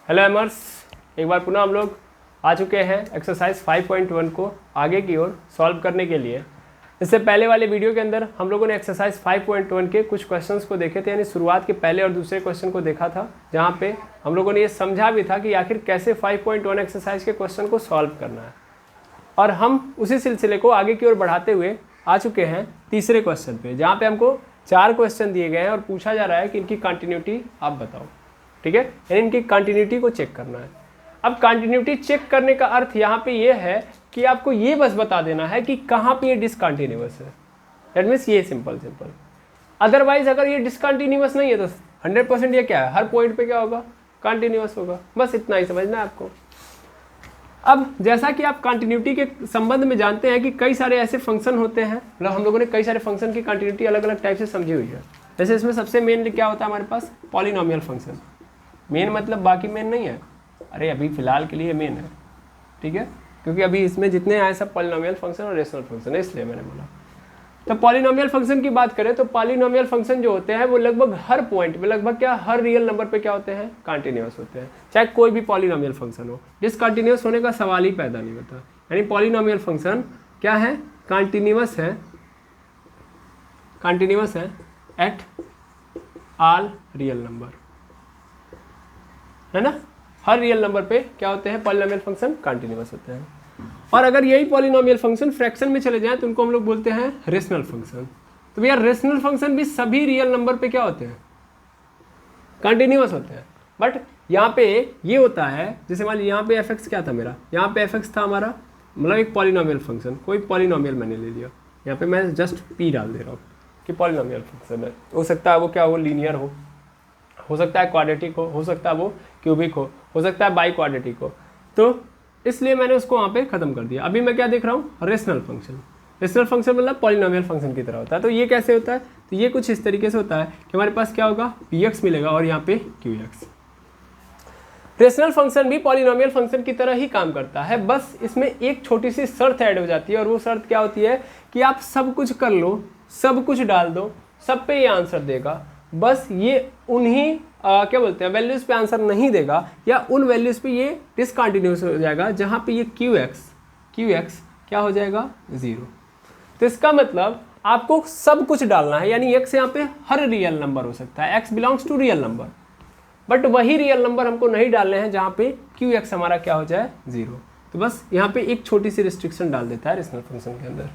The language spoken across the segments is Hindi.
हेलो एमर्स, एक बार पुनः हम लोग आ चुके हैं एक्सरसाइज 5.1 को आगे की ओर सॉल्व करने के लिए। इससे पहले वाले वीडियो के अंदर हम लोगों ने एक्सरसाइज 5.1 के कुछ क्वेश्चंस को देखे थे, यानी शुरुआत के पहले और दूसरे क्वेश्चन को देखा था, जहां पे हम लोगों ने ये समझा भी था कि आखिर कैसे 5.1 एक्सरसाइज के क्वेश्चन को सॉल्व करना है। और हम उसी सिलसिले को आगे की ओर बढ़ाते हुए आ चुके हैं तीसरे क्वेश्चन पे, जहाँ पे हमको 4 क्वेश्चन दिए गए हैं और पूछा जा रहा है कि इनकी कंटिन्यूटी आप बताओ। ठीक है, यानी इनकी कंटिन्यूटी को चेक करना है। अब कंटिन्यूटी चेक करने का अर्थ यहाँ पे ये है कि आपको ये बस बता देना है कि कहाँ पे ये डिसकंटिन्यूअस है। दैट मीन्स ये सिंपल। अदरवाइज अगर ये डिसकंटिन्यूअस नहीं है तो 100% ये क्या है, हर पॉइंट पे क्या होगा, कंटिन्यूअस होगा। बस इतना ही समझना है आपको। अब जैसा कि आप कंटिन्यूटी के संबंध में जानते हैं कि कई सारे ऐसे फंक्शन होते हैं, मतलब हम लोगों ने कई सारे फंक्शन की कंटिन्यूटी अलग अलग टाइप से समझी हुई है। जैसे इसमें सबसे मेन क्या होता है हमारे पास, पॉलिनोमियल फंक्शन। मेन मतलब बाकी मेन नहीं है, अरे अभी फिलहाल के लिए मेन है, ठीक है, क्योंकि अभी इसमें जितने आए सब पॉलिनोमियल फंक्शन और रेशनल फंक्शन है, इसलिए मैंने बोला। तो पॉलिनोमियल फंक्शन की बात करें तो पॉलिनोमियल फंक्शन जो होते हैं वो लगभग हर पॉइंट पे, लगभग क्या हर रियल नंबर पे क्या होते हैं, कंटिन्यूअस होते हैं, चाहे कोई भी पॉलिनोमियल फंक्शन हो। डिसकंटिन्यूअस होने का सवाल ही पैदा नहीं होता। यानी पॉलिनोमियल फंक्शन क्या है, कंटिन्यूअस है एट ऑल रियल नंबर, है ना। हर रियल नंबर पे क्या होते हैं, पॉलिनोमियल फंक्शन कंटिन्यूअस होते हैं। और अगर यही पॉलिनोमियल फंक्शन फ्रैक्शन में चले जाएं तो उनको हम लोग बोलते हैं रेशनल फंक्शन। तो भैया रेशनल फंक्शन भी सभी रियल नंबर पे क्या होते हैं, कंटिन्यूअस होते हैं। बट यहाँ पे ये होता है, जैसे मान लीजिए यहाँ पे एफ एक्स क्या था मेरा, यहाँ पे एफ एक्स था हमारा, मतलब एक पॉलिनोमियल फंक्शन, कोई पॉलिनोमियल मैंने ले लिया, यहाँ पे मैं जस्ट पी डाल दे रहा हूँ कि पॉलिनोमियल फंक्शन है। हो सकता है वो क्या हो, लीनियर हो सकता है क्वाड्रेटिक हो सकता है वो क्यूबिक हो सकता है बाई क्वाड्रेटिक हो। तो इसलिए मैंने उसको वहाँ पे खत्म कर दिया। अभी मैं क्या देख रहा हूँ, रेशनल फंक्शन। रेशनल फंक्शन मतलब पॉलिनोमियल फंक्शन की तरह होता है। तो ये कैसे होता है, तो ये कुछ इस तरीके से होता है कि हमारे पास क्या होगा, px मिलेगा और यहाँ पे qx। रेशनल फंक्शन भी पॉलिनोमियल फंक्शन की तरह ही काम करता है, बस इसमें एक छोटी सी शर्त ऐड हो जाती है, और वो शर्त क्या होती है कि आप सब कुछ कर लो, सब कुछ डाल दो, सब पे ये आंसर देगा। बस ये उन्हीं क्या बोलते हैं वैल्यूज पे आंसर नहीं देगा, या उन वैल्यूज पे ये डिसकंटिन्यूअस हो जाएगा जहाँ पे ये qx क्या हो जाएगा, 0। तो इसका मतलब आपको सब कुछ डालना है, यानी x यहाँ पे हर रियल नंबर हो सकता है, x belongs to real number, but वही रियल नंबर हमको नहीं डालने हैं जहाँ पे qx हमारा क्या हो जाए, 0। तो बस यहाँ पे एक छोटी सी रिस्ट्रिक्शन डाल देता है रेशनल फंक्शन के अंदर,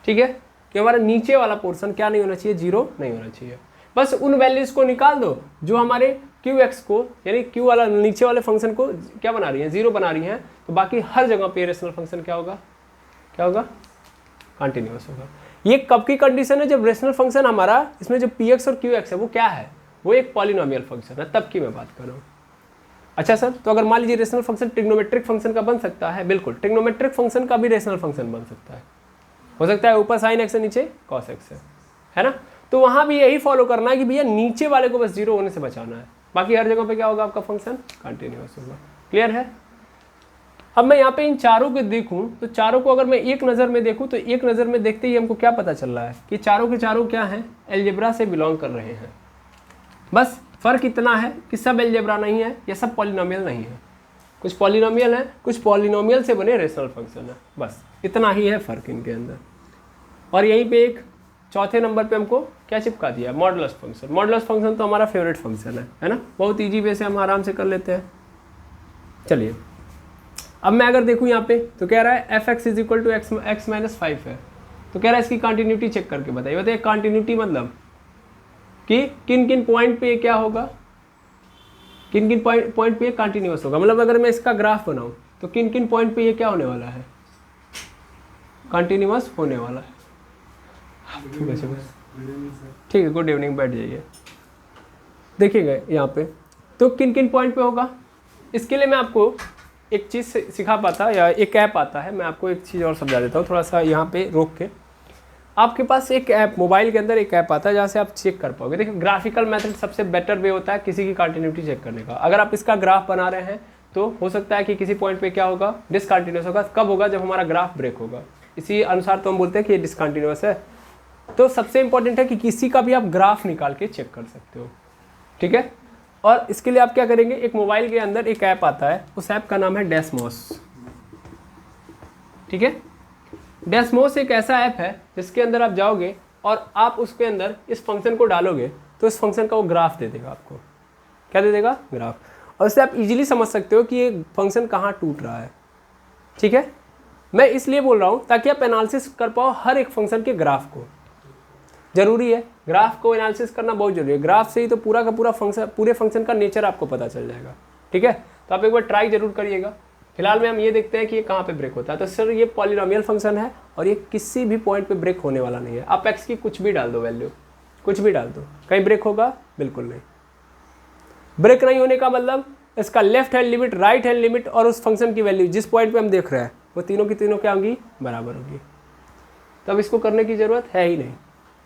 ठीक है, कि हमारा नीचे वाला पोर्शन क्या नहीं होना चाहिए, 0 नहीं होना चाहिए। बस उन वैल्यूज को निकाल दो जो हमारे qx को, यानी q वाला नीचे वाले फंक्शन को क्या बना रही है, 0 बना रही हैं। तो बाकी हर जगह पे रेशनल फंक्शन क्या होगा, कंटिन्यूअस होगा। ये कब की कंडीशन है, जब रेशनल फंक्शन हमारा इसमें जो px और qx है वो क्या है, वो एक पॉलिनोमियल फंक्शन है, तब की मैं बात कर रहा हूँ। अच्छा सर, तो अगर मान लीजिए रेशनल फंक्शन ट्रिग्नोमेट्रिक फंक्शन का बन सकता है, बिल्कुल ट्रिग्नोमेट्रिक फंक्शन का भी रेशनल फंक्शन बन सकता है, हो सकता है ऊपर साइन x है नीचे कॉस x है ना। तो वहां भी यही फॉलो करना है कि भैया नीचे वाले को बस 0 होने से बचाना है, बाकी हर जगह पे क्या होगा, आपका फंक्शन कंटिन्यूअस होगा। क्लियर है। अब मैं यहाँ पे इन चारों को देखूं तो चारों को अगर मैं एक नज़र में देखूं तो एक नज़र में देखते ही हमको क्या पता चल रहा है कि चारों के चारों क्या हैं, एलजेब्रा से बिलोंग कर रहे हैं। बस फर्क इतना है कि सब एलजेब्रा नहीं है या सब पॉलिनोमियल नहीं है, कुछ पॉलिनोमियल है, कुछ पॉलिनोमियल से बने रेशनल फंक्शन है, बस इतना ही है फर्क इनके अंदर। और यहीं पे एक चौथे नंबर पे हमको क्या चिपका दिया, मॉडुलस फंक्शन। मॉडुलस फंक्शन तो हमारा फेवरेट फंक्शन है ना, बहुत इजी वे से हम आराम से कर लेते हैं। चलिए अब मैं अगर देखूँ यहाँ पे तो कह रहा है F X is equal to X minus 5 है, तो कह रहा है इसकी कंटिन्यूटी चेक करके बताइए कंटिन्यूटी मतलब कि किन किन पॉइंट पे क्या होगा, किन किन पॉइंट पे कंटिन्यूअस होगा। मतलब अगर मैं इसका ग्राफ बनाऊँ तो किन किन पॉइंट पे ये क्या होने वाला है, कंटिन्यूअस होने वाला है। ठीक है, गुड इवनिंग, बैठ जाइए। देखिएगा यहाँ पे तो किन किन पॉइंट पे होगा, इसके लिए मैं आपको एक चीज़ सिखा पाता, या एक ऐप आता है, मैं आपको एक चीज़ और समझा देता हूँ थोड़ा सा यहाँ पे रोक के। आपके पास एक ऐप, मोबाइल के अंदर एक ऐप आता है जहाँ से आप चेक कर पाओगे। देखिए ग्राफिकल मेथड सबसे बेटर वे होता है किसी की कंटिन्यूटी चेक करने का। अगर आप इसका ग्राफ बना रहे हैं तो हो सकता है कि किसी पॉइंट पे क्या होगा, डिसकंटिन्यूअस होगा। कब होगा, जब हमारा ग्राफ ब्रेक होगा। इसी अनुसार तो हम बोलते हैं कि ये डिसकंटिन्यूअस है। तो सबसे इंपॉर्टेंट है कि किसी का भी आप ग्राफ निकाल के चेक कर सकते हो, ठीक है। और इसके लिए आप क्या करेंगे, एक मोबाइल के अंदर एक ऐप आता है, उस ऐप का नाम है डेस्मोस। ठीक है, डेस्मोस एक ऐसा ऐप है जिसके अंदर आप जाओगे और आप उसके अंदर इस फंक्शन को डालोगे तो इस फंक्शन का वो ग्राफ दे देगा आपको। क्या दे देगा? ग्राफ। और इससे आप इजीली समझ सकते हो कि ये फंक्शन कहाँ टूट रहा है। ठीक है, मैं इसलिए बोल रहा हूँ ताकि आप एनालिसिस कर पाओ हर एक फंक्शन के ग्राफ को। जरूरी है, ग्राफ को एनालिसिस करना बहुत जरूरी है। ग्राफ से ही तो पूरा का पूरा फंक्शन, पूरे फंक्शन का नेचर आपको पता चल जाएगा। ठीक है, तो आप एक बार ट्राई जरूर करिएगा। फिलहाल में हम ये देखते हैं कि ये कहाँ पे ब्रेक होता है। तो सर ये पॉलिनोमियल फंक्शन है और ये किसी भी पॉइंट पे ब्रेक होने वाला नहीं है। आप एक्स की कुछ भी डाल दो वैल्यू, कुछ भी डाल दो, कहीं ब्रेक होगा? बिल्कुल नहीं। ब्रेक नहीं होने का मतलब इसका left hand limit, right hand limit और उस फंक्शन की वैल्यू जिस पॉइंट पे हम देख रहे हैं वो तीनों की तीनों क्या होंगी? बराबर होगी। तब इसको करने की जरूरत है ही नहीं,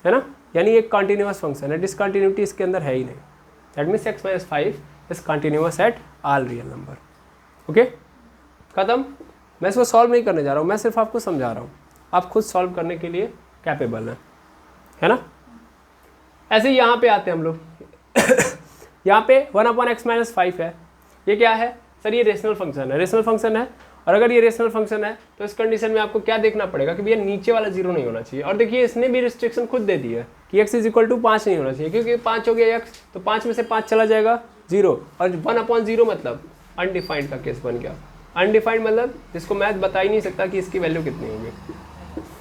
है ना। यानी एक कॉन्टिन्यूअस फंक्शन है, डिसकंटिन्यूटी इसके अंदर है ही नहीं। That means x minus 5 is continuous at all real number. Okay, खत्म। मैं इसको सॉल्व नहीं करने जा रहा हूँ, मैं सिर्फ आपको समझा रहा हूँ। आप खुद सॉल्व करने के लिए कैपेबल हैं, है ना। ऐसे ही यहाँ पे आते हैं हम लोग यहाँ पे 1/x माइनस 5 है। ये क्या है सर? ये रेशनल फंक्शन है, रेशनल फंक्शन है। और अगर ये रेशनल फंक्शन है तो इस कंडीशन में आपको क्या देखना पड़ेगा कि भैया नीचे वाला 0 नहीं होना चाहिए। और देखिए इसने भी रिस्ट्रिक्शन खुद दे दी है कि x इज इक्वल टू 5 नहीं होना चाहिए, क्योंकि 5 हो गया x तो 5 में से 5 चला जाएगा 0। और 1/0 मतलब अनडिफाइंड का केस बन गया। अनडिफाइंड मतलब जिसको मैथ बता ही नहीं सकता कि इसकी वैल्यू कितनी होगी।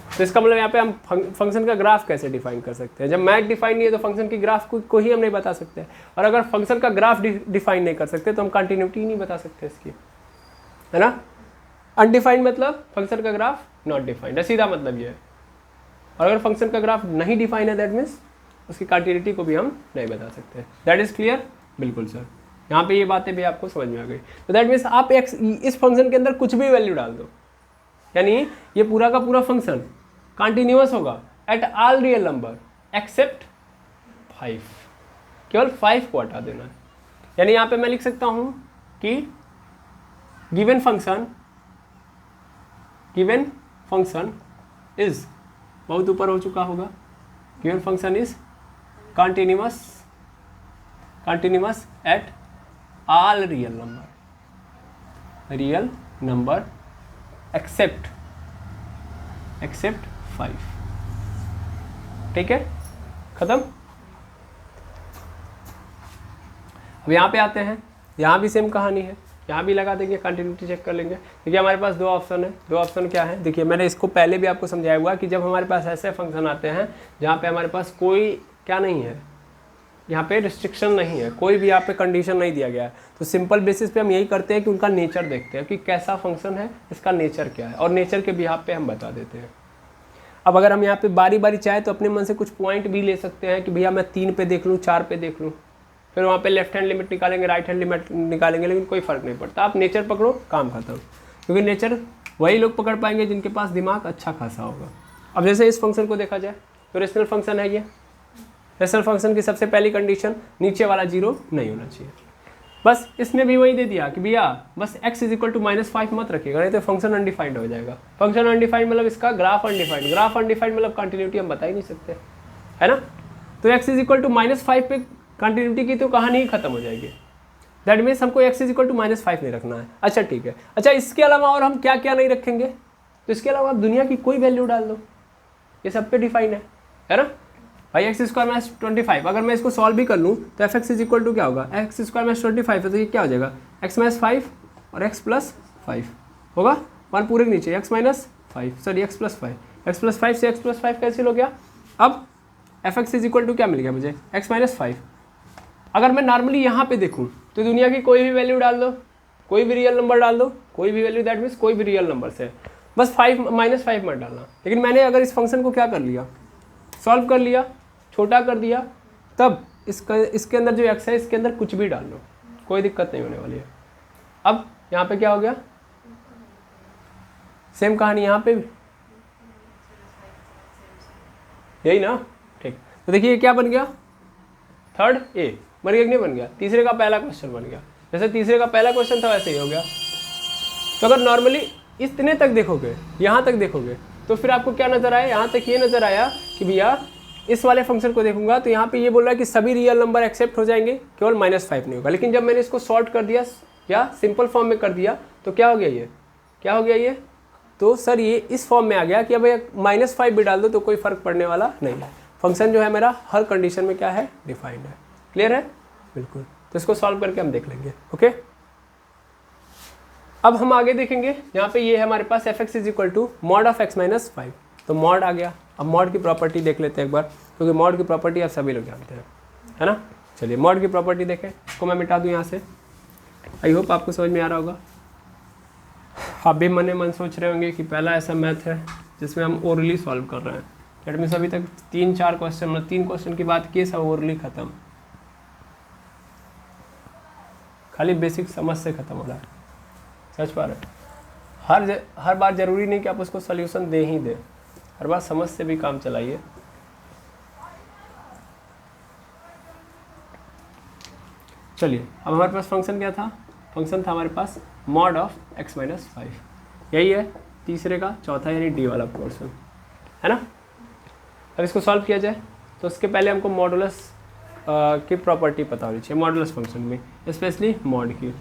तो इसका मतलब यहाँ पे हम फंक्शन का ग्राफ कैसे डिफाइन कर सकते हैं? जब मैथ डिफाइन नहीं है तो फंक्शन की ग्राफ को ही हम नहीं बता सकते। और अगर फंक्शन का ग्राफ डिफाइन नहीं कर सकते तो हम कंटिन्यूटी ही नहीं बता सकते इसकी, है ना। अनडिफाइंड मतलब फंक्शन का ग्राफ नॉट डिफाइंड है, सीधा मतलब ये है। और अगर फंक्शन का ग्राफ नहीं डिफाइन है दैट मीन्स उसकी कंटिन्यूटी को भी हम नहीं बता सकते। That is clear? बिल्कुल सर, यहाँ पे ये बातें भी आपको समझ में आ गई। तो दैट मीन्स आप इस फंक्शन के अंदर कुछ भी वैल्यू डाल दो, यानी ये पूरा का पूरा फंक्शन कंटिन्यूअस होगा at all real number except 5। केवल 5 को हटा देना है। यानी यहाँ पे मैं लिख सकता हूँ कि गिवन फंक्शन इज, बहुत ऊपर हो चुका होगा, given function is continuous at all real number except 5। ठीक है, खत्म। अब यहाँ पे आते हैं, यहाँ भी सेम कहानी है। यहाँ भी लगा देंगे, कंटिन्यूटी चेक कर लेंगे। देखिए हमारे पास 2 ऑप्शन है। 2 ऑप्शन क्या है? देखिए मैंने इसको पहले भी आपको समझाया हुआ कि जब हमारे पास ऐसे फंक्शन आते हैं जहाँ पे हमारे पास कोई क्या नहीं है, यहाँ पे रिस्ट्रिक्शन नहीं है, कोई भी यहाँ पे कंडीशन नहीं दिया गया है, तो सिंपल बेसिस पे हम यही करते हैं कि उनका नेचर देखते हैं कि कैसा फंक्शन है, इसका नेचर क्या है, और नेचर के बिहाफ पे हम बता देते हैं। अब अगर हम यहाँ पे बारी बारी चाहे तो अपने मन से कुछ पॉइंट भी ले सकते हैं कि भैया मैं 3 पे देख लूँ, 4 पे देख लूँ, फिर वहाँ पे लेफ्ट हैंड लिमिट निकालेंगे, राइट हैंड लिमिट निकालेंगे, लेकिन कोई फर्क नहीं पड़ता। आप नेचर पकड़ो, काम खत्म। क्योंकि नेचर वही लोग पकड़ पाएंगे जिनके पास दिमाग अच्छा खासा होगा। अब जैसे इस फंक्शन को देखा जाए तो रेशनल फंक्शन है ये। रेशनल फंक्शन की सबसे पहली कंडीशन नीचे वाला 0 नहीं होना चाहिए। बस इसने भी वही दे दिया कि भैया बस x इज इक्वल टू -5 मत रखिएगा, नहीं तो फंक्शन अनडिफाइंड हो जाएगा। फंक्शन अनडिफाइंड मतलब इसका ग्राफ अनडिफाइंड, ग्राफ अनडिफाइंड मतलब कंटिन्यूटी हम बता ही नहीं सकते, है ना। तो x इज इक्वल टू -5 पे कंटिन्यूटी की तो कहानी ही खत्म हो जाएगी। दैट मीन्स हमको x इज इक्वल टू -5 नहीं रखना है। अच्छा ठीक है, अच्छा इसके अलावा और हम क्या क्या नहीं रखेंगे? तो इसके अलावा आप दुनिया की कोई वैल्यू डाल दो, ये सब पे डिफाइन है ना भाई। एक्स स्क्वायर माइनस 25, अगर मैं इसको सॉल्व भी कर लूँ तो F X is equal to क्या होगा? एक्स स्क्वायर माइनस 25 है तो ये क्या हो जाएगा? एक्स माइनस 5 और एक्स प्लस 5 होगा, 1 पूरे के नीचे X minus 5, sorry X plus 5, X plus 5 से एक्स प्लस 5 कैंसिल हो गया। अब F X is equal to क्या मिल गया मुझे? X minus 5। अगर मैं नॉर्मली यहाँ पे देखूँ तो दुनिया की कोई भी वैल्यू डाल दो, कोई भी रियल नंबर डाल दो, कोई भी वैल्यू, दैट मीन्स कोई भी रियल नंबर से, बस -5 मत डालना। लेकिन मैंने अगर इस फंक्शन को क्या कर लिया, सॉल्व कर लिया, छोटा कर दिया, तब इसके अंदर जो x है इसके अंदर कुछ भी डाल लो, कोई दिक्कत नहीं होने वाली है। अब यहाँ पे क्या हो गया? सेम कहानी यहाँ पे भी, यही ना। ठीक, तो देखिए क्या बन गया? थर्ड ए बन गया कि नहीं बन गया? तीसरे का पहला क्वेश्चन बन गया। जैसे तीसरे का पहला क्वेश्चन था वैसे ही हो गया। तो अगर नॉर्मली इतने तक देखोगे, यहाँ तक देखोगे, तो फिर आपको क्या नजर आया? यहाँ तक ये नजर आया कि भैया इस वाले फंक्शन को देखूंगा तो यहाँ पे ये बोल रहा है कि सभी रियल नंबर एक्सेप्ट हो जाएंगे, केवल -5 नहीं होगा। लेकिन जब मैंने इसको सॉर्ट कर दिया या सिंपल फॉर्म में कर दिया तो क्या हो गया, ये क्या हो गया, ये तो सर ये इस फॉर्म में आ गया कि अब -5 भी डाल दो तो कोई फर्क पड़ने वाला नहीं है। फंक्शन जो है मेरा हर कंडीशन में क्या है, डिफाइंड है। क्लियर है? बिल्कुल। तो इसको सॉल्व करके हम देख लेंगे। ओके, अब हम आगे देखेंगे। यहाँ पे ये है हमारे पास f(x) = mod of x - 5, तो मॉड आ गया। अब मॉड की प्रॉपर्टी देख लेते हैं एक बार, क्योंकि मॉड की प्रॉपर्टी आप सभी लोग जानते हैं, है ना। चलिए मॉड की प्रॉपर्टी देखें। इसको मैं मिटा दूँ यहाँ से। आई होप आपको समझ में आ रहा होगा। आप भी मन मन सोच रहे होंगे कि पहला ऐसा मैथ है जिसमें हम ओरली सॉल्व कर रहे हैं। दैट मीन्स अभी तक 3-4 क्वेश्चन, मतलब 3 क्वेश्चन की बात की, सब ओरली खत्म, खाली बेसिक समझ से खत्म हो रहा है। सच बात है। हर बार जरूरी नहीं कि आप उसको सॉल्यूशन दे ही दे, हर बार समझ से भी काम चलाइए। चलिए अब हमारे पास फंक्शन क्या था, फंक्शन था हमारे पास mod of x - 5, यही है तीसरे का चौथा यानी डी वाला पोर्शन, है ना। अब इसको सॉल्व किया जाए तो उसके पहले हमको मॉडुलस की प्रॉपर्टी पता होनी चाहिए, मॉडुलस फंक्शन में स्पेशली मॉड की।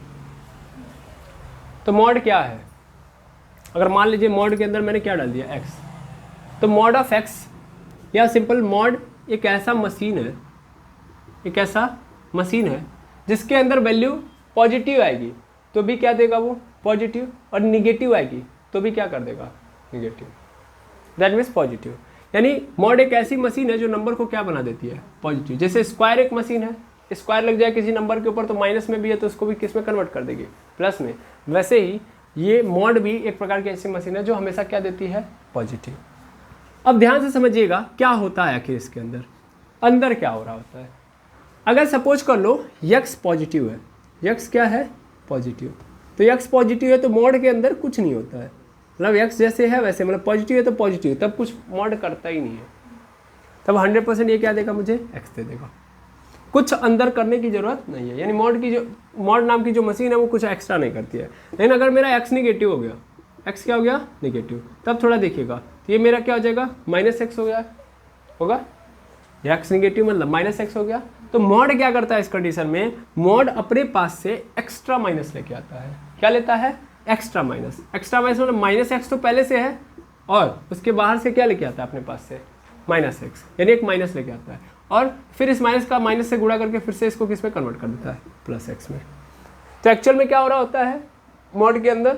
तो मॉड क्या है, अगर मान लीजिए मॉड के अंदर मैंने क्या डाल दिया, x, तो मॉड ऑफ x या सिंपल मॉड एक ऐसा मशीन है, एक ऐसा मशीन है जिसके अंदर वैल्यू पॉजिटिव आएगी तो भी क्या देगा वो, पॉजिटिव, और निगेटिव आएगी तो भी क्या कर देगा, निगेटिव। That means positive. यानी मॉड एक ऐसी मशीन है जो नंबर को क्या बना देती है, पॉजिटिव। जैसे स्क्वायर एक मशीन है, स्क्वायर लग जाए किसी नंबर के ऊपर तो माइनस में भी है तो उसको भी किस में कन्वर्ट कर देगी, प्लस में। वैसे ही ये मॉड भी एक प्रकार की ऐसी मशीन है जो हमेशा क्या देती है, पॉजिटिव। अब ध्यान से समझिएगा क्या होता है आखिर इसके अंदर, अंदर क्या हो रहा होता है। अगर सपोज कर लो x पॉजिटिव है, x क्या है, पॉजिटिव, तो x पॉजिटिव है तो मॉड के अंदर कुछ नहीं होता है, मतलब x जैसे है वैसे, मतलब पॉजिटिव है तो पॉजिटिव, तब कुछ मॉड करता ही नहीं है, तब 100% ये क्या देगा मुझे, x दे देगा। कुछ अंदर करने की जरूरत नहीं है, यानी मॉड नाम की जो मशीन है वो कुछ एक्स्ट्रा नहीं करती है। लेकिन अगर मेरा x निगेटिव हो गया, x क्या हो गया, निगेटिव, तब थोड़ा देखिएगा तो ये मेरा क्या हो जाएगा, -x हो गया, होगा, x निगेटिव मतलब -x हो गया। तो मॉड क्या करता है इस कंडीशन में, मॉड अपने पास से एक्स्ट्रा माइनस लेके आता है। क्या लेता है, एक्स्ट्रा माइनस। एक्स्ट्रा माइनस मतलब -x तो पहले से है और उसके बाहर से क्या लेके आता है अपने पास से, -x, यानी एक माइनस लेके आता है और फिर इस माइनस का माइनस से गुणा करके फिर से इसको किस में कन्वर्ट कर देता है, +x में। तो एक्चुअल में क्या हो रहा होता है मॉड के अंदर,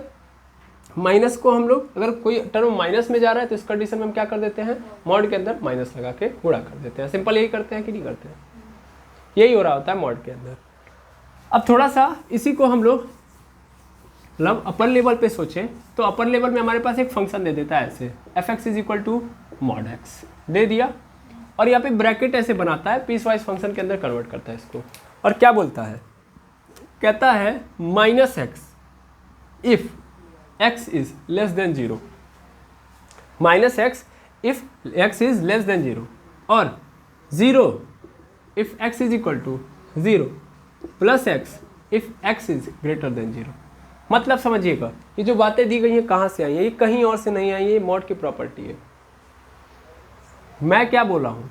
माइनस को हम लोग अगर कोई टर्म माइनस में जा रहा है तो इस कंडीशन में हम क्या कर देते हैं, मॉड के अंदर माइनस लगा के गुणा कर देते हैं। सिंपल यही करते हैं कि नहीं करते हैं, यही हो रहा होता है मॉड के अंदर। अब थोड़ा सा इसी को हम लोग मतलब अपर लेवल पे सोचें तो अपर लेवल में हमारे पास एक फंक्शन दे देता है ऐसे, f(x) = mod x दे दिया और यहाँ पे ब्रैकेट ऐसे बनाता है, पीस वाइज फंक्शन के अंदर कन्वर्ट करता है इसको, और क्या बोलता है, कहता है -x if x is less than 0, -x if x is less than 0 और 0 if x is equal to 0 plus x if x is greater than 0। मतलब समझिएगा ये जो बातें दी गई हैं कहाँ से आई हैं, ये कहीं और से नहीं आई, ये मॉड की प्रॉपर्टी है। मैं क्या बोला हूँ,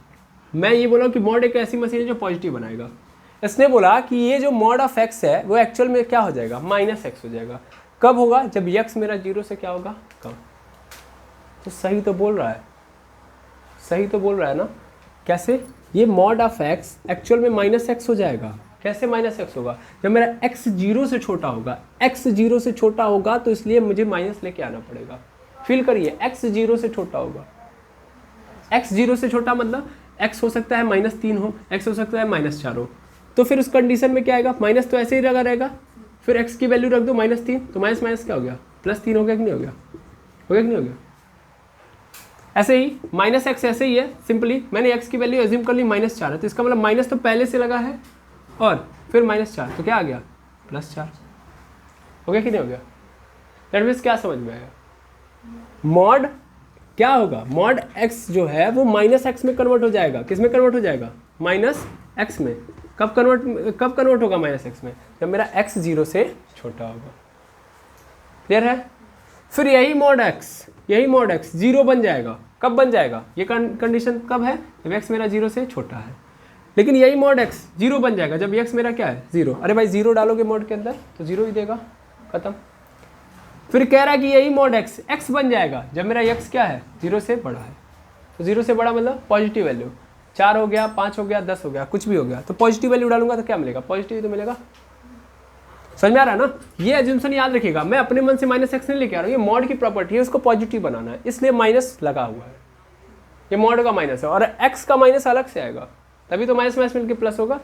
मैं ये बोला हूँ कि मॉड एक ऐसी मशीन है जो पॉजिटिव बनाएगा। इसने बोला कि ये जो मॉड ऑफ x है वो एक्चुअल में क्या हो जाएगा, -x हो जाएगा। कब होगा, जब x मेरा 0 से क्या होगा, कम। तो सही तो बोल रहा है, सही तो बोल रहा है ना। कैसे, ये मॉड ऑफ x एक्चुअल में -x हो जाएगा। कैसे -x होगा, जब मेरा x 0 से छोटा होगा, x 0 से छोटा होगा तो इसलिए मुझे माइनस लेके आना पड़ेगा। फील करिए, x 0 से छोटा होगा, x 0 से छोटा मतलब x हो सकता है -3 हो, x हो सकता है -4 हो, तो फिर उस कंडीशन में क्या आएगा, माइनस तो ऐसे ही लगा रहेगा, फिर x की वैल्यू रख दो -3, तो माइनस माइनस क्या हो गया, +3 हो गया कि नहीं हो गया, हो गया कि नहीं हो गया। ऐसे ही -x ऐसे ही है, सिंपली मैंने x की वैल्यू एज्यूम कर ली -4 है, तो इसका मतलब माइनस तो पहले से लगा है और फिर -4, तो क्या आ गया, +4 हो गया कि नहीं हो गया। दैट मीन्स क्या समझ में आया, मॉड क्या होगा, मॉड x जो है वो -x में कन्वर्ट हो जाएगा। किस में कन्वर्ट हो जाएगा, -x में। कब कन्वर्ट होगा -x में, जब मेरा x 0 से छोटा होगा। क्लियर है। फिर यही मॉड x 0 बन जाएगा कब बन जाएगा, ये कंडीशन कब है, जब x मेरा 0 से छोटा है। लेकिन यही मॉड x 0 बन जाएगा जब x मेरा क्या है 0। अरे भाई 0 डालोगे मॉड के अंदर तो 0 ही देगा, खत्म। फिर कह रहा है कि यही मॉड x बन जाएगा जब मेरा x क्या है 0 से बड़ा है। तो 0 से बड़ा मतलब पॉजिटिव वैल्यू, 4 हो गया, 5 हो गया, 10 हो गया, कुछ भी हो गया, तो पॉजिटिव वैल्यू डालूंगा तो क्या मिलेगा, पॉजिटिव तो मिलेगा। समझ में आ रहा है ना, ये एज्यूम्पशन याद रखिएगा, मैं अपने मन से -x नहीं लेके आ रहा हूँ, ये मॉड की प्रॉपर्टी है, उसको पॉजिटिव बनाना है, इसलिए माइनस लगा हुआ है, ये मॉड का माइनस है, और x का माइनस अलग से आएगा, तभी तो माइनस माइनस मिलकर प्लस होगा।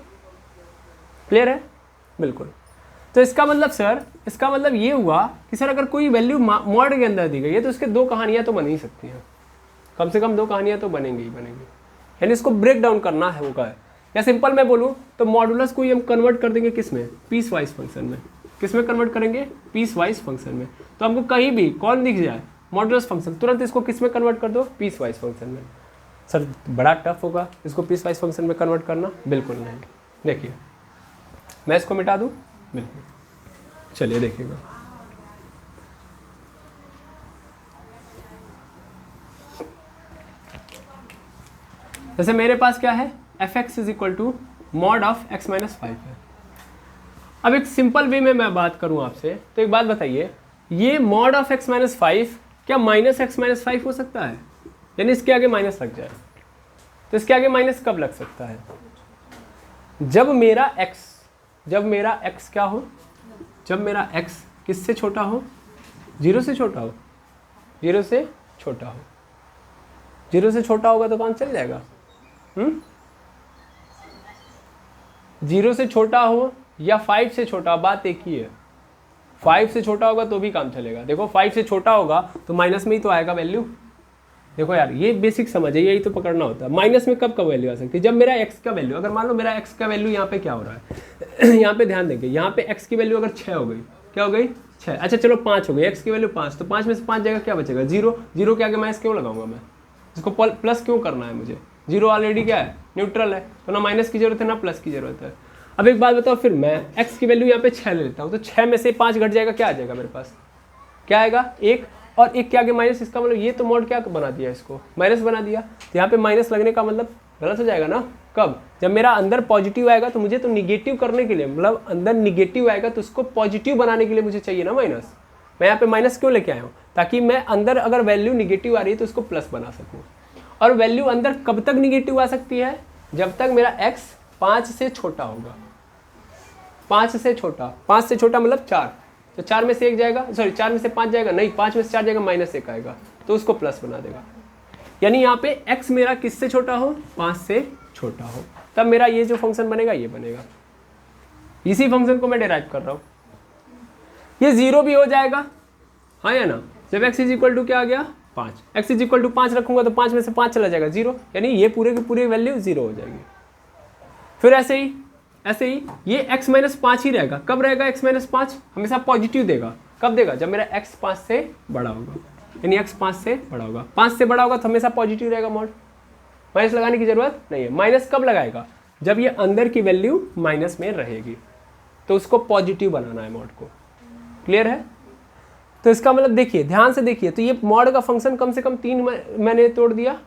क्लियर है, बिल्कुल। तो इसका मतलब सर, इसका मतलब ये हुआ कि सर अगर कोई वैल्यू मॉड के अंदर दी गई है तो इसके 2 कहानियाँ तो बन ही सकती हैं, कम से कम 2 कहानियाँ तो बनेंगी ही बनेंगी, यानी इसको ब्रेक डाउन करना है होगा। या सिंपल मैं बोलूँ तो मॉडुलस को हम कन्वर्ट कर देंगे किस में, पीस वाइज फंक्शन में। किस में कन्वर्ट करेंगे, पीस वाइज फंक्शन में। तो हमको कहीं भी कौन दिख जाए मॉडुलस फंक्शन, तुरंत इसको किस में कन्वर्ट कर दो, पीस वाइज फंक्शन में। सर बड़ा टफ होगा इसको पीस वाइज फंक्शन में कन्वर्ट करना, बिल्कुल नहीं। देखिए मैं इसको मिटा दूँ, बिल्कुल, चलिए देखिएगा। जैसे मेरे पास क्या है, fx is equal to mod of x minus 5 है। अब एक सिंपल वे में मैं बात करूं आपसे, तो एक बात बताइए, ये मॉड ऑफ x माइनस 5 क्या माइनस x माइनस 5 हो सकता है, यानी इसके आगे माइनस लग जाए। तो इसके आगे माइनस कब लग सकता है, जब मेरा x क्या हो, जब मेरा x किससे छोटा हो, 0 से छोटा हो, 0 से छोटा हो। 0 से छोटा होगा तो काम चल जाएगा। 0 से छोटा हो या 5 से छोटा, बात एक ही है। 5 से छोटा होगा तो भी काम चलेगा। देखो 5 से छोटा होगा तो माइनस में ही तो आएगा वैल्यू। देखो यार ये बेसिक समझ है, यही तो पकड़ना होता है। माइनस में कब वैल्यू आ सकती है, जब मेरा x का वैल्यू, अगर मान लो मेरा x का वैल्यू यहाँ पे क्या हो रहा है यहाँ पे ध्यान देंगे, यहाँ पे x की वैल्यू अगर 6 हो गई, क्या हो गई 6, अच्छा चलो 5 हो गई, x की वैल्यू 5, तो 5 में से 5 जाएगा, क्या बचेगा 0। 0 के आगे माइनस क्यों लगाऊंगा मैं, इसको प्लस क्यों करना है मुझे, 0 ऑलरेडी क्या है न्यूट्रल है, तो ना माइनस की जरूरत है ना प्लस की जरूरत है। अब एक बात बताओ, फिर मैं x की वैल्यू यहाँ पे 6 ले लेता हूँ, तो 6 में से 5 घट जाएगा, क्या आ जाएगा मेरे पास, क्या आएगा 1, और 1 के आगे माइनस, इसका मतलब ये तो मॉड क्या बना दिया, इसको माइनस बना दिया। तो यहाँ पे माइनस लगने का मतलब गलत हो जाएगा ना, कब, जब मेरा अंदर पॉजिटिव आएगा तो मुझे तो निगेटिव करने के लिए, मतलब अंदर निगेटिव आएगा तो उसको पॉजिटिव बनाने के लिए मुझे चाहिए ना माइनस। मैं यहाँ पे माइनस क्यों लेके आया हूँ, ताकि मैं अंदर अगर वैल्यू निगेटिव आ रही है तो उसको प्लस बना सकूँ। और वैल्यू अंदर कब तक निगेटिव आ सकती है, जब तक मेरा x 5 से छोटा होगा। 5 से छोटा, 5 से छोटा मतलब 4, तो 4 में से 1 जाएगा, सॉरी 4 में से 5 जाएगा, नहीं 5 में से 4 जाएगा, -1 आएगा, तो उसको प्लस बना देगा। यानी यहाँ पे x मेरा किससे छोटा हो, 5 से छोटा हो, तब मेरा ये जो फंक्शन बनेगा ये बनेगा। इसी फंक्शन को मैं डिराइव कर रहा हूँ। ये 0 भी हो जाएगा, हाँ या ना, जब x इज इक्वल टू क्या आ गया 5, x इज इक्वल टू 5 रखूंगा तो 5 में से 5 चला जाएगा 0, यानी ये पूरे की पूरी वैल्यू 0 हो जाएगी। फिर ऐसे ही ये x माइनस 5 ही रहेगा। कब रहेगा x माइनस 5, हमेशा पॉजिटिव देगा। कब देगा, जब मेरा x 5 से बड़ा होगा, यानी x 5 से बड़ा होगा। 5 से बड़ा होगा तो हमेशा पॉजिटिव रहेगा मॉड, माइनस लगाने की जरूरत नहीं है। माइनस कब लगाएगा, जब ये अंदर की वैल्यू माइनस में रहेगी, तो उसको पॉजिटिव बनाना है मॉड को। क्लियर है, तो इसका मतलब देखिए, ध्यान से देखिए, तो ये मॉड का फंक्शन कम से कम 3 मैंने तोड़ दिया,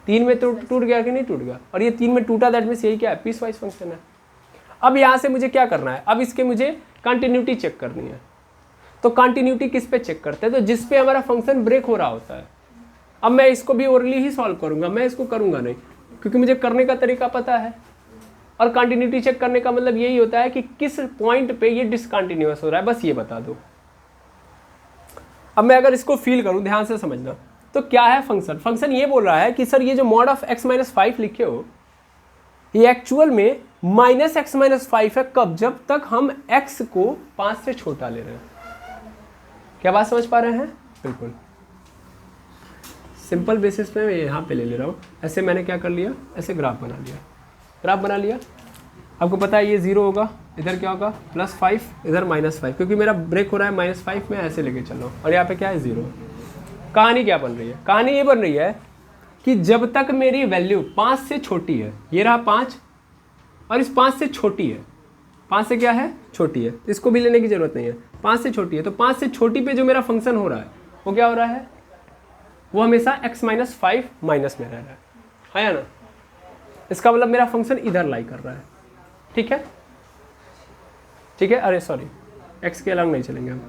3 में टूट गया कि नहीं टूट गया, और ये 3 में टूटा, दैट मीन्स यही क्या है, पीस वाइज फंक्शन है। अब यहाँ से मुझे क्या करना है, अब इसके मुझे कंटिन्यूटी चेक करनी है। तो कंटिन्यूटी किस पे चेक करते हैं, तो जिस पे हमारा फंक्शन ब्रेक हो रहा होता है। अब मैं इसको भी ओरली ही सॉल्व करूंगा, मैं इसको करूंगा नहीं, क्योंकि मुझे करने का तरीका पता है। और कंटिन्यूटी चेक करने का मतलब यही होता है कि किस पॉइंट पे ये डिसकंटिन्यूअस हो रहा है, बस ये बता दो। अब मैं अगर इसको फील करूं, ध्यान से समझना, तो क्या है फंक्शन ये बोल रहा है कि सर ये जो मॉड ऑफ x माइनस 5 लिखे हो, ये एक्चुअल में माइनस x माइनस 5 है। कब, जब तक हम x को 5 से छोटा ले रहे हैं। क्या बात समझ पा रहे हैं, बिल्कुल सिंपल बेसिस पे मैं यहाँ पे ले रहा हूँ। ऐसे मैंने क्या कर लिया, ऐसे ग्राफ बना लिया। आपको पता है ये 0 होगा, इधर क्या होगा +5, इधर -5, क्योंकि मेरा ब्रेक हो रहा है -5 में, ऐसे लेके चल रहा हूँ, और यहाँ पे क्या है 0। कहानी क्या बन रही है, कहानी ये बन रही है कि जब तक मेरी वैल्यू 5 से छोटी है, ये रहा 5 और इस 5 से छोटी है, 5 से क्या है छोटी है, इसको भी लेने की जरूरत नहीं है, 5 से छोटी है, तो 5 से छोटी पे जो मेरा फंक्शन हो रहा है वो क्या हो रहा है, वो हमेशा x माइनस 5 माइनस में रह रहा है या ना। इसका मतलब मेरा फंक्शन इधर लाई कर रहा है, ठीक है, ठीक है, अरे सॉरी x के अलग नहीं चलेंगे हम,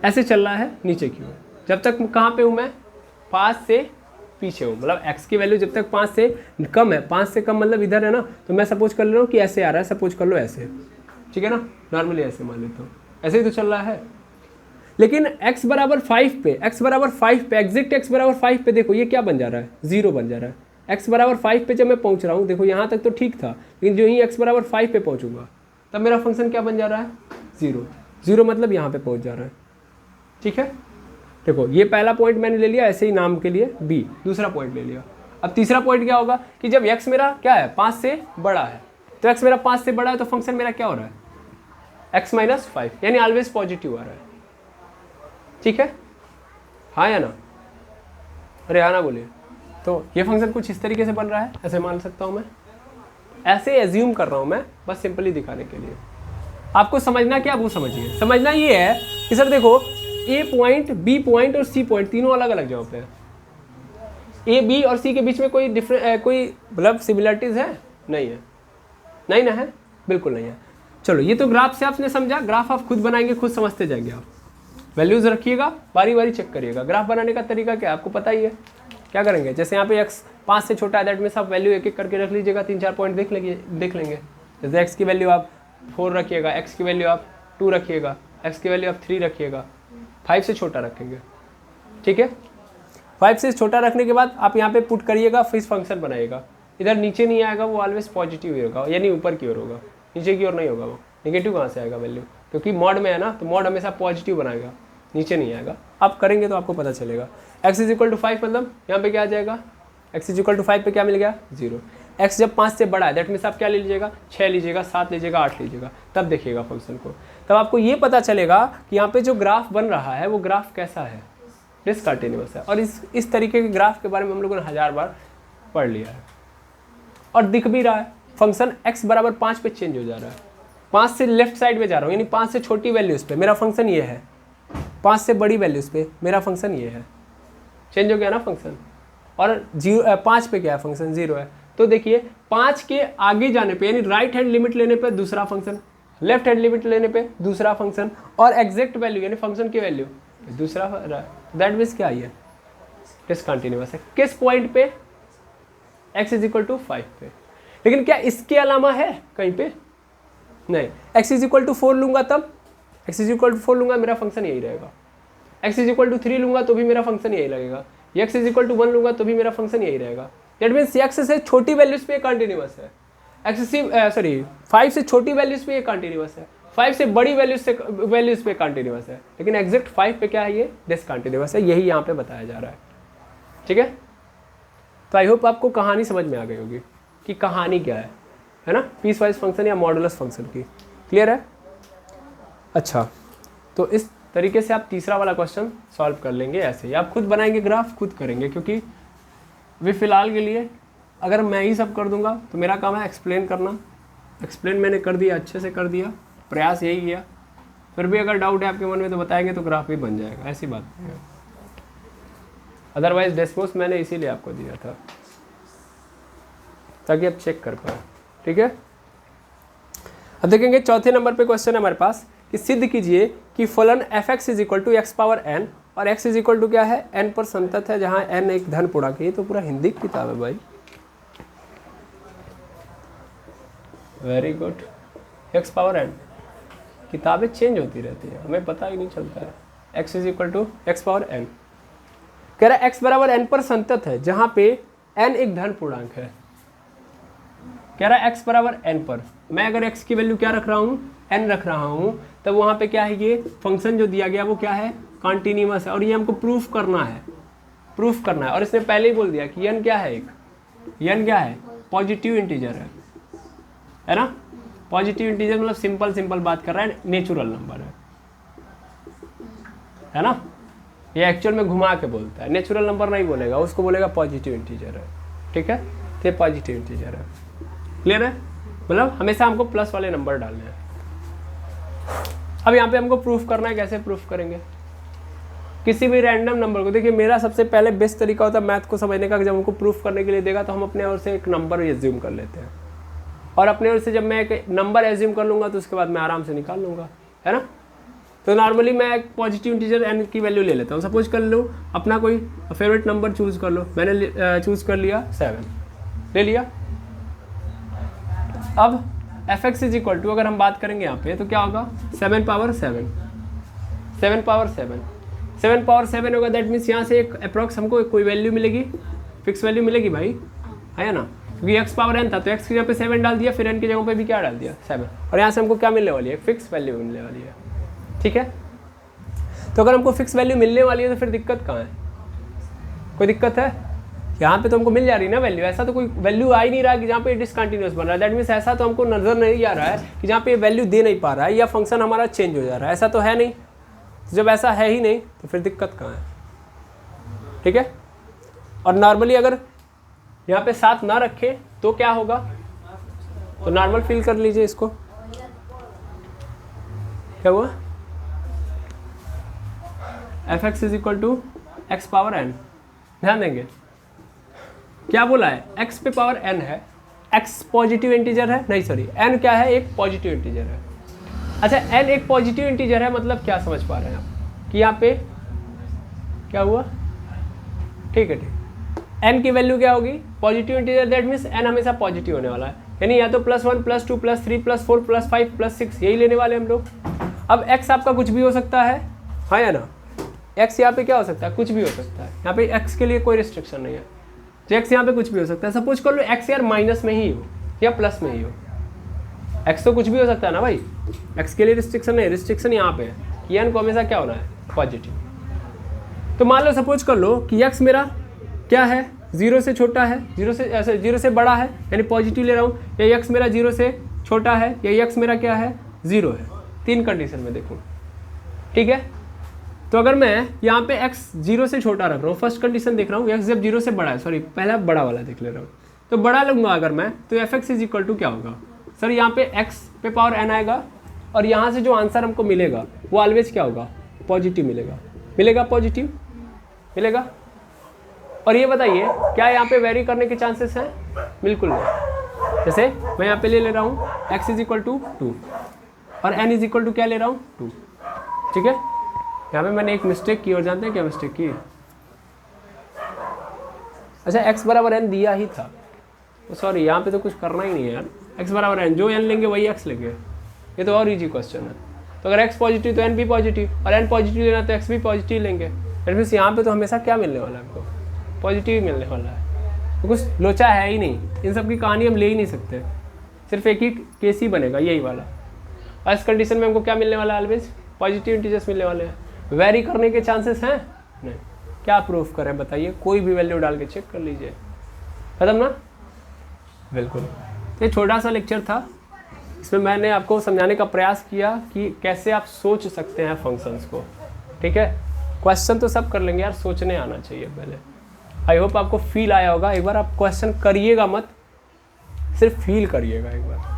ऐसे चल रहा है नीचे की ओर। जब तक कहाँ पे हूँ मैं, 5 से पीछे हूँ, मतलब x की वैल्यू जब तक 5 से कम है, 5 से कम मतलब इधर है ना, तो मैं सपोज कर ले रहा हूँ कि ऐसे आ रहा है, सपोज कर लो ऐसे, ठीक है ना, नॉर्मली ऐसे मान लेता हूँ, ऐसे ही तो चल रहा है। लेकिन x बराबर 5 पे, x बराबर 5 पे, एग्जैक्ट x बराबर 5 पे देखो ये क्या बन जा रहा है, 0 बन जा रहा है। x बराबर 5 पे जब मैं पहुँच रहा हूँ, देखो यहाँ तक तो ठीक था, लेकिन जो ही x बराबर 5 पे पहुँचूंगा तब मेरा फंक्शन क्या बन जा रहा है, 0। 0 मतलब यहाँ पे पहुँच जा रहा है, ठीक है। देखो ये पहला पॉइंट मैंने ले लिया ऐसे ही नाम के लिए b, दूसरा पॉइंट ले लिया। अब तीसरा पॉइंट क्या होगा कि जब x मेरा क्या है 5 से बड़ा है, तो x मेरा 5 से बड़ा है तो फंक्शन मेरा क्या हो रहा है, x माइनस 5, यानी ऑलवेज पॉजिटिव आ रहा है, ठीक है, हाँ या ना, अरे हाँ ना बोलिए। तो ये फंक्शन कुछ इस तरीके से बन रहा है, ऐसे मान सकता हूँ मैं, ऐसे एज्यूम कर रहा हूँ मैं, बस सिंपली दिखाने के लिए। आपको समझना क्या, वो समझिए। समझना ये है कि सर देखो ए पॉइंट, बी पॉइंट और सी पॉइंट तीनों अलग अलग जगह पे है। ए बी और सी के बीच में कोई कोई मतलब सिमिलरिटीज है, नहीं है, नहीं ना है, बिल्कुल नहीं है। चलो ये तो ग्राफ से आपने समझा, ग्राफ आप खुद बनाएंगे, खुद समझते जाएंगे आप। वैल्यूज रखिएगा, बारी बारी चेक करिएगा। ग्राफ बनाने का तरीका क्या है आपको पता ही है, क्या करेंगे, जैसे यहाँ पे x 5 से छोटा है, दैट मीन्स आप वैल्यू एक एक करके रख लीजिएगा, 3-4 पॉइंट देख लेंगे। जैसे x की वैल्यू आप 4 रखिएगा, x की वैल्यू आप 2 रखिएगा, x की वैल्यू आप 3 रखिएगा, 5 से छोटा रखेंगे, ठीक है। 5 से छोटा रखने के बाद आप यहाँ पे पुट करिएगा, फिर फंक्शन बनाइएगा। इधर नीचे नहीं आएगा, वो ऑलवेज पॉजिटिव ही होगा, यानी ऊपर की ओर होगा, नीचे की ओर नहीं होगा। वो नेगेटिव कहाँ से आएगा वैल्यू, क्योंकि मॉड में है ना, तो मॉड हमेशा पॉजिटिव बनाएगा, नीचे नहीं आएगा। आप करेंगे तो आपको पता चलेगा। x इज इक्वल टू 5 मतलब यहाँ पे क्या आ जाएगा, x इज इक्वल टू 5 पे क्या मिल गया, 0। x जब 5 से बड़ा है, दैट मीन्स आप क्या ले लीजिएगा, 6 लीजिएगा, 7 लीजिएगा, 8 लीजिएगा, तब देखिएगा फंक्शन को। तब आपको ये पता चलेगा कि यहाँ पे जो ग्राफ बन रहा है वो ग्राफ कैसा है, डिसकंटिन्यूअस है। और इस तरीके के ग्राफ के बारे में हम लोगों ने 1000 बार पढ़ लिया है और दिख भी रहा है। फंक्शन x बराबर 5 पे चेंज हो जा रहा है, 5 से लेफ्ट साइड में जा रहा हूँ, यानी 5 से छोटी वैल्यूज़ पे मेरा फंक्शन ये है, 5 से बड़ी वैल्यूज़ पे मेरा फंक्शन ये है, चेंज हो गया ना फंक्शन। और 5 पे क्या है, फंक्शन 0 है। तो देखिए 5 के आगे जाने पे, यानी राइट हैंड लिमिट लेने पे दूसरा फंक्शन, लेफ्ट हैंड लिमिट लेने पे दूसरा फंक्शन, और एग्जैक्ट वैल्यू यानी फंक्शन की वैल्यू दूसरा, दैट मीन्स क्या है, डिसकंटिन्यूअस है। किस पॉइंट पे, x इज इक्वल टू 5 पे। लेकिन क्या इसके अलावा है कहीं पे, नहीं। x इज इक्वल टू 4 लूंगा तब, x इज इक्वल टू 4 लूंगा मेरा फंक्शन यही रहेगा। x इज इक्वल टू 3 लूंगा तो भी मेरा फंक्शन यही लगेगा। x इज इक्वल टू 1 लूंगा तो भी मेरा फंक्शन यही रहेगा। दैट मीन्स x से छोटी वैल्यूज पे कंटिन्यूअस है, 5 से छोटी वैल्यूज पे ये कंटिन्यूअस है, 5 से बड़ी वैल्यूज पे कंटिन्यूअस है, लेकिन एग्जैक्ट 5 पे क्या है, ये डिसकंटिन्यूअस है। यही यहाँ पे बताया जा रहा है, ठीक है। तो आई होप आपको कहानी समझ में आ गई होगी कि कहानी क्या है ना, पीस वाइज फंक्शन या मॉडुलस फंक्शन की। क्लियर है? अच्छा, तो इस तरीके से आप तीसरा वाला क्वेश्चन सॉल्व कर लेंगे। ऐसे ही आप खुद बनाएंगे, ग्राफ खुद करेंगे, क्योंकि वे फिलहाल के लिए अगर मैं ही सब कर दूंगा तो मेरा काम है एक्सप्लेन करना। एक्सप्लेन मैंने कर दिया, अच्छे से कर दिया, प्रयास यही किया। फिर भी अगर डाउट है आपके मन में तो बताएंगे, तो ग्राफ भी बन जाएगा, ऐसी बात नहीं है। अदरवाइज डेस्मोस मैंने इसीलिए आपको दिया था ताकि आप चेक कर पाए, ठीक है। अब देखेंगे चौथे नंबर पे क्वेश्चन है हमारे पास कि सिद्ध कीजिए कि फलन f(x) is equal to X power n और x इज इक्वल टू क्या है, n पर संतत है, जहां n एक धन पूर्णांक है। ये तो पूरा हिंदी की किताब है भाई, very good. x power n, किताबें चेंज होती रहती है, हमें पता ही नहीं चलता है। x is equal to X power n, कह रहा है x बराबर n पर संतत है, जहां पे n एक धन पूर्णांक है। कह रहा है x बराबर n पर, मैं अगर x की वैल्यू क्या रख रहा हूँ, n रख रहा हूँ, तब वहाँ पे क्या है, ये फंक्शन जो दिया गया वो क्या है, कॉन्टिन्यूअस है। और ये हमको प्रूफ करना है, और इसने पहले ही बोल दिया कि n क्या है, n क्या है, पॉजिटिव इंटीजर है ना। पॉजिटिव इंटीजर मतलब सिंपल बात कर रहा है, नेचुरल नंबर है ना। ये एक्चुअल में घुमा के बोलता है, नेचुरल नंबर नहीं बोलेगा, उसको बोलेगा पॉजिटिव इंटीजर है, ठीक है। तो ये पॉजिटिव इंटीजर है, क्लियर है। मतलब हमेशा हमको प्लस वाले नंबर डालने हैं। अब यहाँ पे हमको प्रूफ करना है, कैसे प्रूफ करेंगे, किसी भी रैंडम नंबर को, देखिए मेरा सबसे पहले बेस्ट तरीका होता है मैथ को समझने का, जब हमको प्रूफ करने के लिए देगा तो हम अपने ओर से एक नंबर एज्यूम कर लेते हैं, और अपने ओर से जब मैं एक नंबर एज्यूम कर लूँगा तो उसके बाद मैं आराम से निकाल लूँगा, है ना। तो नॉर्मली मैं एक पॉजिटिव इंटीजर n की वैल्यू ले लेता हूँ। सपोज कर लो अपना कोई फेवरेट नंबर चूज़ कर लो, मैंने चूज़ कर लिया 7 ले लिया। अब fx इज इक्वल टू, अगर हम बात करेंगे यहाँ पे तो क्या होगा 7 पावर 7, 7 पावर 7, 7 पावर 7 होगा। दैट मीन्स यहाँ से एक अप्रॉक्स हमको कोई वैल्यू मिलेगी, फिक्स वैल्यू मिलेगी भाई, है ना, क्योंकि x पावर n था तो x की जगह पे 7 डाल दिया, फिर n की जगह पे भी क्या डाल दिया 7, और यहाँ से हमको क्या मिलने वाली है, फिक्स वैल्यू मिलने वाली है, ठीक है। तो अगर हमको फिक्स वैल्यू मिलने वाली है तो फिर दिक्कत कहाँ है, कोई दिक्कत है, यहाँ पे तो हमको मिल जा रही है ना वैल्यू। ऐसा तो कोई वैल्यू आ ही नहीं रहा है कि जहाँ पे डिसकंटिन्यूअस बन रहा है। दैट मीन्स ऐसा तो हमको नजर नहीं आ रहा है कि जहाँ पे वैल्यू दे नहीं पा रहा है या फंक्शन हमारा चेंज हो जा रहा है, ऐसा तो है नहीं। तो जब ऐसा है ही नहीं तो फिर दिक्कत कहाँ है, ठीक है। और नॉर्मली अगर यहाँ पे 7 ना रखें तो क्या होगा, तो नॉर्मल फिल कर लीजिए इसको, क्या हुआ fx is equal to X power n, ध्यान देंगे क्या बोला है, x पे पावर n है, x पॉजिटिव इंटीजर है, नहीं सॉरी n क्या है, एक पॉजिटिव इंटीजर है। अच्छा n एक पॉजिटिव इंटीजर है, मतलब क्या समझ पा रहे हैं आप कि यहाँ पे क्या हुआ, ठीक है ठीक, n की वैल्यू क्या होगी, positive integer, that means n हमेशा पॉजिटिव होने वाला है, यानी या तो +1 +2 +3 +4 +5 +6 यही लेने वाले हम लोग। अब x आपका कुछ भी हो सकता है, हाँ या ना, x यहाँ पे क्या हो सकता है, कुछ भी हो सकता है, यहाँ पे x के लिए कोई रिस्ट्रिक्शन नहीं है, तो x यहाँ पे कुछ भी हो सकता है। सपोज कर लो x यार माइनस में ही हो या प्लस में ही हो, x तो कुछ भी हो सकता है ना भाई, x के लिए रिस्ट्रिक्शन नहीं, रिस्ट्रिक्शन यहाँ पे है कि n को हमेशा क्या होना है, पॉजिटिव। तो मान लो सपोज कर लो कि x मेरा क्या है, 0 से छोटा है, 0 से बड़ा है, यानी पॉजिटिव ले रहा हूँ, या x मेरा 0 से छोटा है, या x मेरा क्या है 0 है, 3 कंडीशन में देखो, ठीक है। तो अगर मैं यहाँ पे x 0 से छोटा रख रहा हूँ, फर्स्ट कंडीशन देख रहा हूँ, x जब 0 से बड़ा है, सॉरी पहला बड़ा वाला देख ले रहा हूँ, तो बड़ा लूँगा अगर मैं, तो fx इज इक्वल टू क्या होगा सर, यहाँ पे x पे पावर n आएगा, और यहाँ से जो आंसर हमको मिलेगा वो ऑलवेज क्या होगा, पॉजिटिव मिलेगा, मिलेगा पॉजिटिव मिलेगा। और ये बताइए क्या यहाँ पे वेरी करने के चांसेस हैं, बिल्कुल नहीं। जैसे मैं यहाँ पे ले रहा हूँ x इज इक्वल टू 2 और n इज इक्वल टू क्या ले रहा हूँ 2, ठीक है। यहाँ पे मैंने एक मिस्टेक की, और जानते हैं क्या मिस्टेक की, अच्छा x बराबर n दिया ही था, सॉरी यहाँ पे तो कुछ करना ही नहीं है यार, x बराबर n, जो n लेंगे वही x लेंगे, ये तो और इजी क्वेश्चन है। तो अगर x पॉजिटिव तो n भी पॉजिटिव, और n पॉजिटिव लेना तो x भी पॉजिटिव लेंगे, दैट मीन्स यहाँ पे तो हमेशा क्या मिलने वाला है हमको, पॉजिटिव मिलने वाला है, तो कुछ लोचा है ही नहीं, इन सब की कहानी हम ले ही नहीं सकते, सिर्फ एक ही केस ही बनेगा यही वाला। और इस कंडीशन में हमको क्या मिलने वाला है, ऑलवेज पॉजिटिव इंटीजर्स मिलने वाले हैं, वेरी करने के चांसेस हैं नहीं। क्या प्रूफ करें बताइए, कोई भी वैल्यू डाल के चेक कर लीजिए, खत्म ना, बिल्कुल। ये छोटा सा लेक्चर था, इसमें मैंने आपको समझाने का प्रयास किया कि कैसे आप सोच सकते हैं फंक्शंस को, ठीक है। क्वेश्चन तो सब कर लेंगे यार, सोचने आना चाहिए पहले। आई होप आपको फील आया होगा, एक बार आप क्वेश्चन करिएगा मत, सिर्फ फील करिएगा, एक बार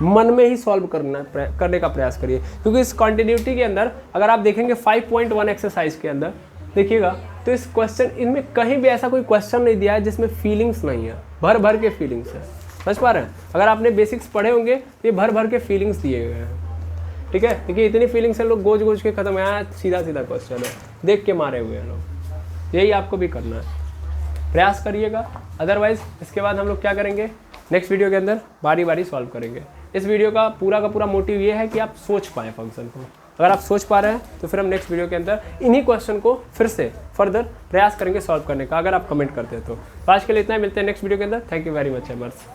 मन में ही सॉल्व करने का प्रयास करिए, क्योंकि इस कॉन्टिन्यूटी के अंदर अगर आप देखेंगे 5.1 एक्सरसाइज के अंदर देखिएगा तो इस क्वेश्चन, इनमें कहीं भी ऐसा कोई क्वेश्चन नहीं दिया है जिसमें फीलिंग्स नहीं है, भर भर के फीलिंग्स है, समझ पा रहे हैं। अगर आपने बेसिक्स पढ़े होंगे तो ये भर भर के फीलिंग्स दिए गए हैं, ठीक है। देखिए इतनी फीलिंग्स है, लोग गोज गोज के खत्म है, सीधा सीधा क्वेश्चन है, देख के मारे हुए हैं लोग, यही आपको भी करना है, प्रयास करिएगा। अदरवाइज इसके बाद हम लोग क्या करेंगे, नेक्स्ट वीडियो के अंदर बारी बारी सॉल्व करेंगे। इस वीडियो का पूरा मोटिव ये है कि आप सोच पाएँ फंक्शन को, अगर आप सोच पा रहे हैं तो फिर हम नेक्स्ट वीडियो के अंदर इन्हीं क्वेश्चन को फिर से फर्दर प्रयास करेंगे सॉल्व करने का, अगर आप कमेंट करते हैं तो। आज के लिए इतना ही, मिलते हैं नेक्स्ट वीडियो के अंदर। Thank you very much एमर्स।